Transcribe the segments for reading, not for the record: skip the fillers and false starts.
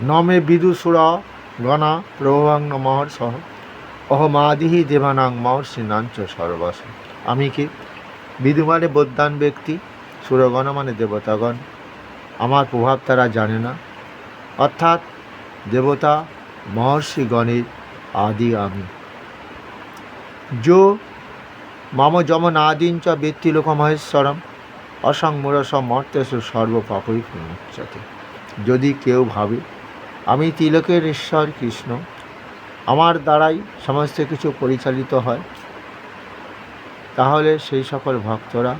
নমে বিদুসুরা গণা প্রভং মহর্ষ অহমাদিহি দেবানাং মহর্ষিণাঞ্চ সর্বস। আমি কি? বিদু মানে বৌদ্ধান ব্যক্তি, সুরগণ মানে দেবতাগণ। আমার প্রভাব তারা জানে না, অর্থাৎ দেবতা মহর্ষিগণের আদি আমি। যো মম যমনাদিঞ্চ বৃত্তি লোকমহেশ্বরম অসংমূরস মর্তেষু সর্বপাপৈ প্রমুচ্যতে। যদি কেউ ভাবে আমি তিলকের ঈশ্বর কৃষ্ণ, আমার দ্বারাই সমস্ত কিছু পরিচালিত হয়, তাহলে সেই সকল ভক্তরা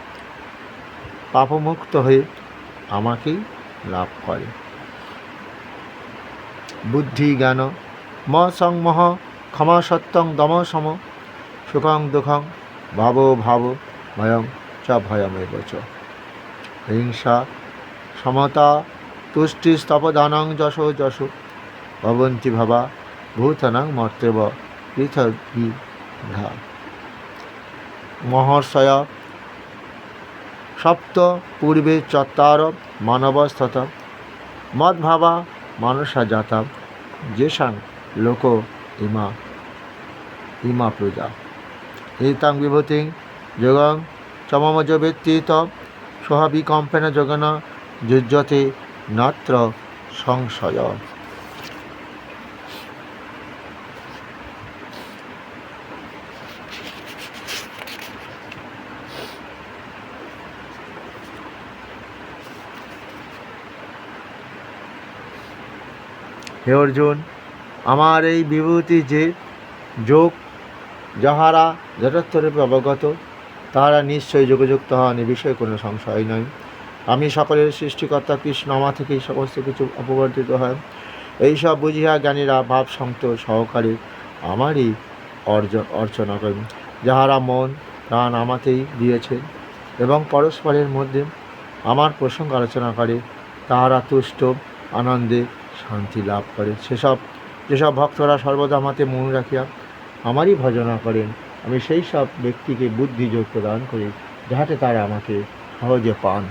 পাপমুক্ত হয়ে আমাকেই লাভ করে। বুদ্ধি জ্ঞান ম সংমোহ ক্ষমা সত্যং দম সম সুখং দুঃখং ভাব ভাব ভয়ং চ ভয়মেব চ। হিংসা সমতা তুষ্টি স্তপদানং যশো যশো ভবন্তি ভাবা ভূতানাং মর্তেব পৃথিবী ধা। মহর্ষয় সপ্ত পূর্বে চত্বার মানবস্তত মদ্ভাবা মানসা জাতা যেষাং লোক ইমা প্রজা। এতাং বিভূতিং যোগং চমমজ ব্যতীত স্বাভাবিকম্পেন যোগন যুজ্যতে নাত্র সংশয়। হে অর্জুন, আমার এই বিভূতি যে যোগ যাহারা যথার্থরূপে অবগত, তাহারা নিশ্চয়ই যোগযুক্ত হন, এ বিষয়ে কোনো সংশয় নয়। আমি সকলের সৃষ্টিকর্তা কৃষ্ণ, আমার থেকেই সমস্ত কিছু অপবর্তিত হয়। এইসব বুঝিয়া জ্ঞানীরা ভাব সন্তোষ সহকারে আমারই অর্চনা করেন। যাহারা মন প্রাণ আমাতেই দিয়েছে এবং পরস্পরের মধ্যে আমার প্রসঙ্গ আলোচনা করে, তাহারা তুষ্ট আনন্দে শান্তি লাভ করে। যেসব ভক্তরা সর্বদা আমাতে মন রাখিয়া আমারই ভজনা করেন, আমি সেই সব ব্যক্তিকে বুদ্ধিযোগ প্রদান করি, যাহাতে তারা আমাকে সহজে পান।